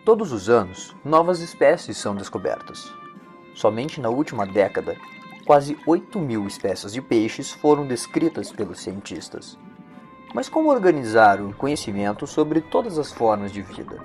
Todos os anos, novas espécies são descobertas. Somente na última década, quase 8.000 espécies de peixes foram descritas pelos cientistas. Mas como organizar o conhecimento sobre todas as formas de vida?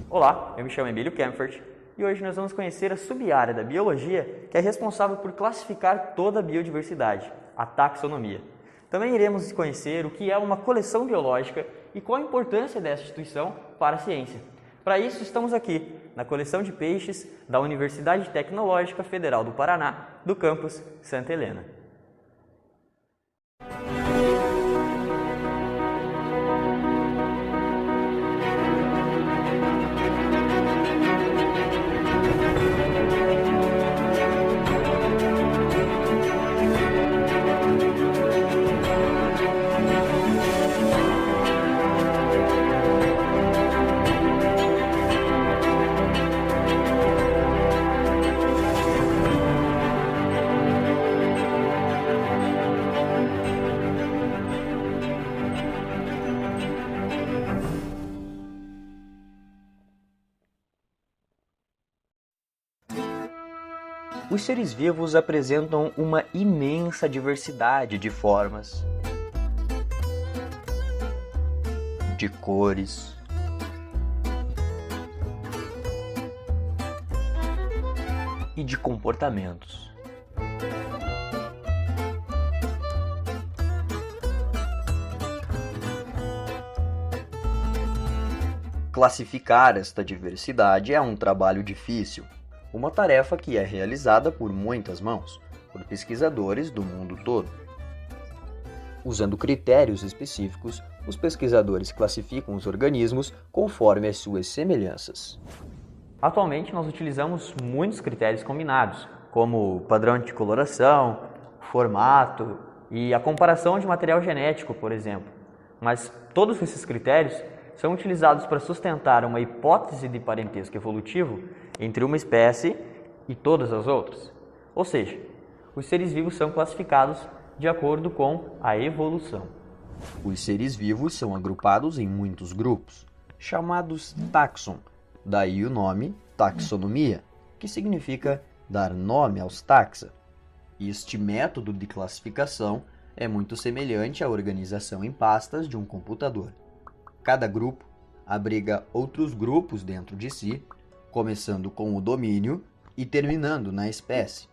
Olá, eu me chamo Emílio Kempfert e hoje nós vamos conhecer a sub-área da biologia que é responsável por classificar toda a biodiversidade, a taxonomia. Também iremos conhecer o que é uma coleção biológica e qual a importância dessa instituição para a ciência. Para isso, estamos aqui, na coleção de peixes da Universidade Tecnológica Federal do Paraná, do campus Santa Helena. Os seres vivos apresentam uma imensa diversidade de formas, de cores, e de comportamentos. Classificar esta diversidade é um trabalho difícil. Uma tarefa que é realizada por muitas mãos, por pesquisadores do mundo todo. Usando critérios específicos, os pesquisadores classificam os organismos conforme as suas semelhanças. Atualmente, nós utilizamos muitos critérios combinados, como padrão de coloração, formato e a comparação de material genético, por exemplo. Mas todos esses critérios são utilizados para sustentar uma hipótese de parentesco evolutivo entre uma espécie e todas as outras. Ou seja, os seres vivos são classificados de acordo com a evolução. Os seres vivos são agrupados em muitos grupos, chamados taxon, daí o nome taxonomia, que significa dar nome aos taxa. Este método de classificação é muito semelhante à organização em pastas de um computador. Cada grupo abriga outros grupos dentro de si, começando com o domínio e terminando na espécie.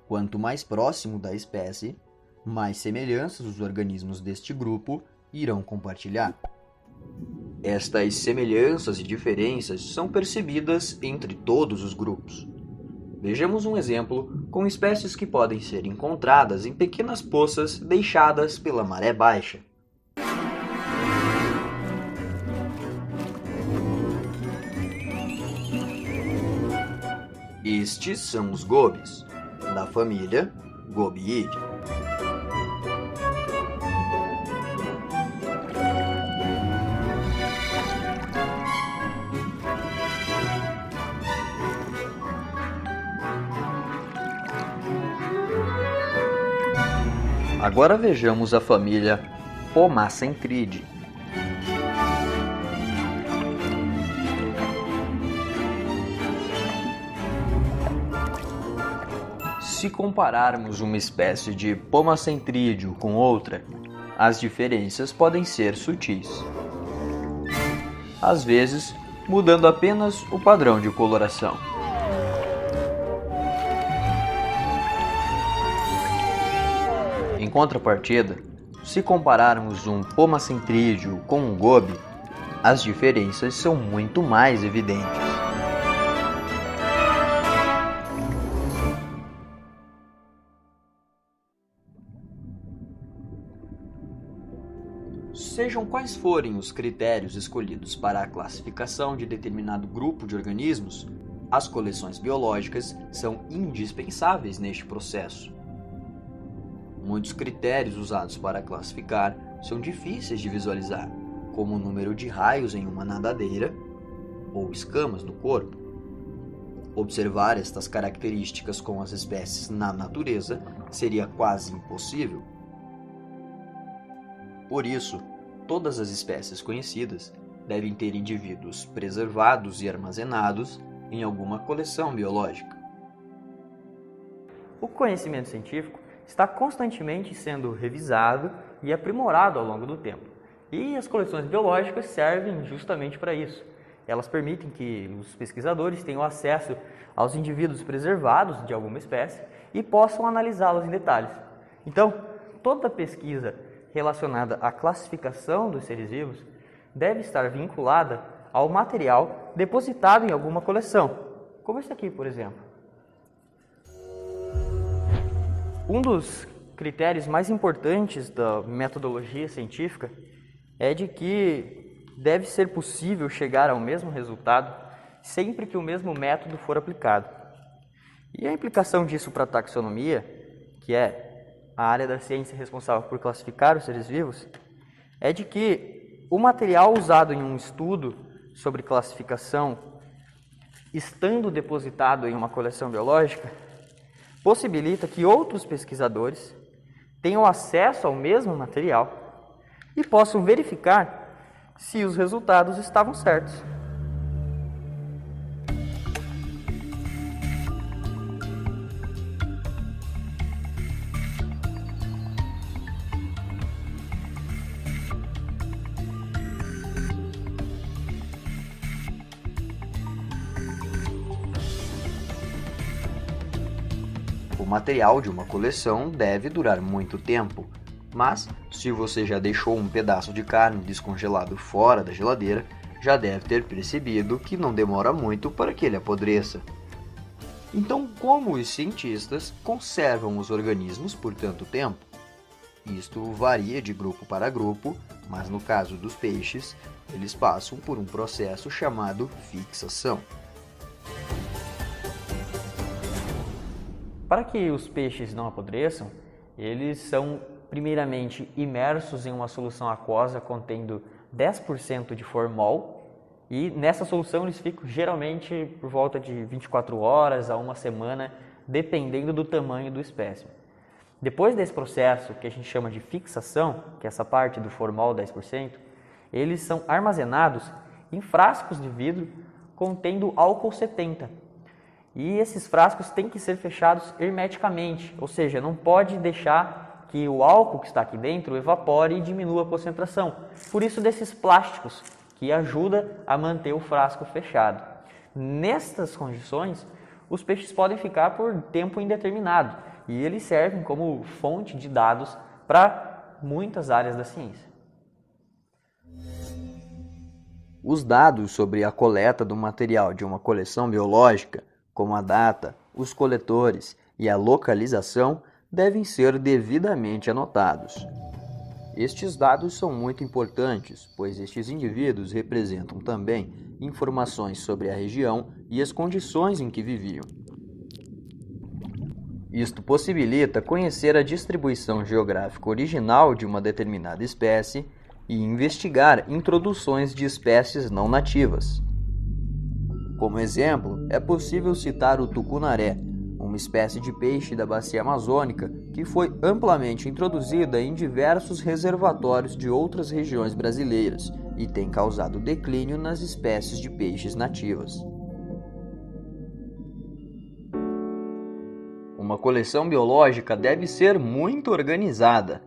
Quanto mais próximo da espécie, mais semelhanças os organismos deste grupo irão compartilhar. Estas semelhanças e diferenças são percebidas entre todos os grupos. Vejamos um exemplo com espécies que podem ser encontradas em pequenas poças deixadas pela maré baixa. Estes são os gobis, da família Gobiidae. Agora vejamos a família Pomacentridae. Se compararmos uma espécie de Pomacentrídeo com outra, as diferenças podem ser sutis. Às vezes, mudando apenas o padrão de coloração. Em contrapartida, se compararmos um Pomacentrídeo com um gobi, as diferenças são muito mais evidentes. Sejam quais forem os critérios escolhidos para a classificação de determinado grupo de organismos, as coleções biológicas são indispensáveis neste processo. Muitos critérios usados para classificar são difíceis de visualizar, como o número de raios em uma nadadeira ou escamas no corpo. Observar estas características com as espécies na natureza seria quase impossível. Por isso, todas as espécies conhecidas devem ter indivíduos preservados e armazenados em alguma coleção biológica. O conhecimento científico está constantemente sendo revisado e aprimorado ao longo do tempo. E as coleções biológicas servem justamente para isso. Elas permitem que os pesquisadores tenham acesso aos indivíduos preservados de alguma espécie e possam analisá-los em detalhes. Então, toda pesquisa relacionada à classificação dos seres vivos deve estar vinculada ao material depositado em alguma coleção, como esse aqui, por exemplo. Um dos critérios mais importantes da metodologia científica é de que deve ser possível chegar ao mesmo resultado sempre que o mesmo método for aplicado. E a implicação disso para a taxonomia, que é a área da ciência responsável por classificar os seres vivos, é de que o material usado em um estudo sobre classificação, estando depositado em uma coleção biológica, possibilita que outros pesquisadores tenham acesso ao mesmo material e possam verificar se os resultados estavam certos. O material de uma coleção deve durar muito tempo, mas se você já deixou um pedaço de carne descongelado fora da geladeira, já deve ter percebido que não demora muito para que ele apodreça. Então, como os cientistas conservam os organismos por tanto tempo? Isto varia de grupo para grupo, mas no caso dos peixes, eles passam por um processo chamado fixação. Para que os peixes não apodreçam, eles são primeiramente imersos em uma solução aquosa contendo 10% de formol e nessa solução eles ficam geralmente por volta de 24 horas a uma semana, dependendo do tamanho do espécime. Depois desse processo, que a gente chama de fixação, que é essa parte do formol 10%, eles são armazenados em frascos de vidro contendo álcool 70%. E esses frascos têm que ser fechados hermeticamente, ou seja, não pode deixar que o álcool que está aqui dentro evapore e diminua a concentração. Por isso desses plásticos, que ajuda a manter o frasco fechado. Nestas condições, os peixes podem ficar por tempo indeterminado e eles servem como fonte de dados para muitas áreas da ciência. Os dados sobre a coleta do material de uma coleção biológica, como a data, os coletores e a localização, devem ser devidamente anotados. Estes dados são muito importantes, pois estes indivíduos representam também informações sobre a região e as condições em que viviam. Isto possibilita conhecer a distribuição geográfica original de uma determinada espécie e investigar introduções de espécies não nativas. Como exemplo, é possível citar o tucunaré, uma espécie de peixe da bacia amazônica que foi amplamente introduzida em diversos reservatórios de outras regiões brasileiras e tem causado declínio nas espécies de peixes nativas. Uma coleção biológica deve ser muito organizada.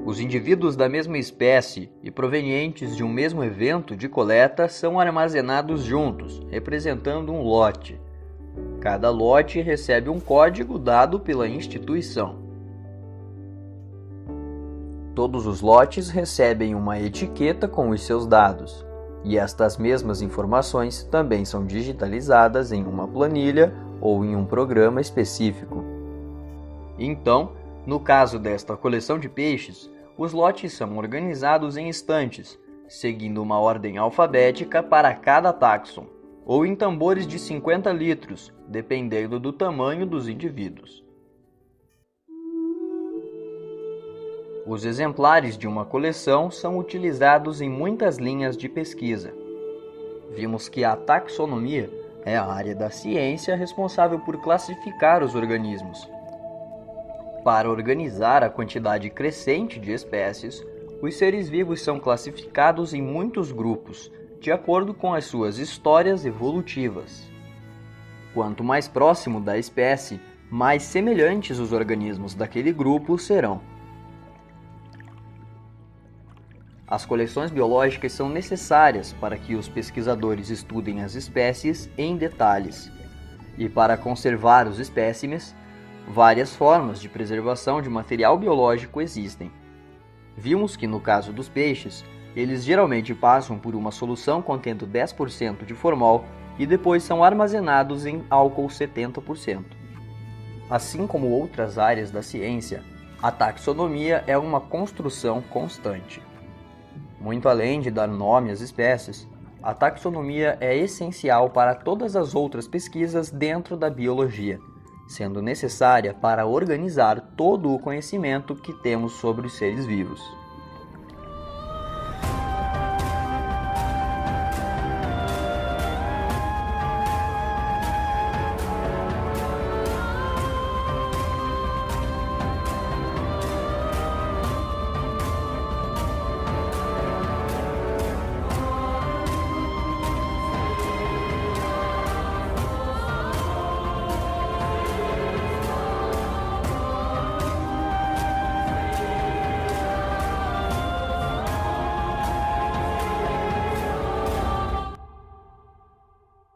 Os indivíduos da mesma espécie e provenientes de um mesmo evento de coleta são armazenados juntos, representando um lote. Cada lote recebe um código dado pela instituição. Todos os lotes recebem uma etiqueta com os seus dados, e estas mesmas informações também são digitalizadas em uma planilha ou em um programa específico. Então, no caso desta coleção de peixes, os lotes são organizados em estantes, seguindo uma ordem alfabética para cada táxon, ou em tambores de 50 litros, dependendo do tamanho dos indivíduos. Os exemplares de uma coleção são utilizados em muitas linhas de pesquisa. Vimos que a taxonomia é a área da ciência responsável por classificar os organismos. Para organizar a quantidade crescente de espécies, Os seres vivos são classificados em muitos grupos, de acordo com as suas histórias evolutivas. Quanto mais próximo da espécie, mais semelhantes os organismos daquele grupo serão. As coleções biológicas são necessárias para que os pesquisadores estudem as espécies em detalhes. E para conservar os espécimes, várias formas de preservação de material biológico existem. Vimos que no caso dos peixes, eles geralmente passam por uma solução contendo 10% de formol e depois são armazenados em álcool 70%. Assim como outras áreas da ciência, a taxonomia é uma construção constante. Muito além de dar nome às espécies, a taxonomia é essencial para todas as outras pesquisas dentro da biologia, sendo necessária para organizar todo o conhecimento que temos sobre os seres vivos.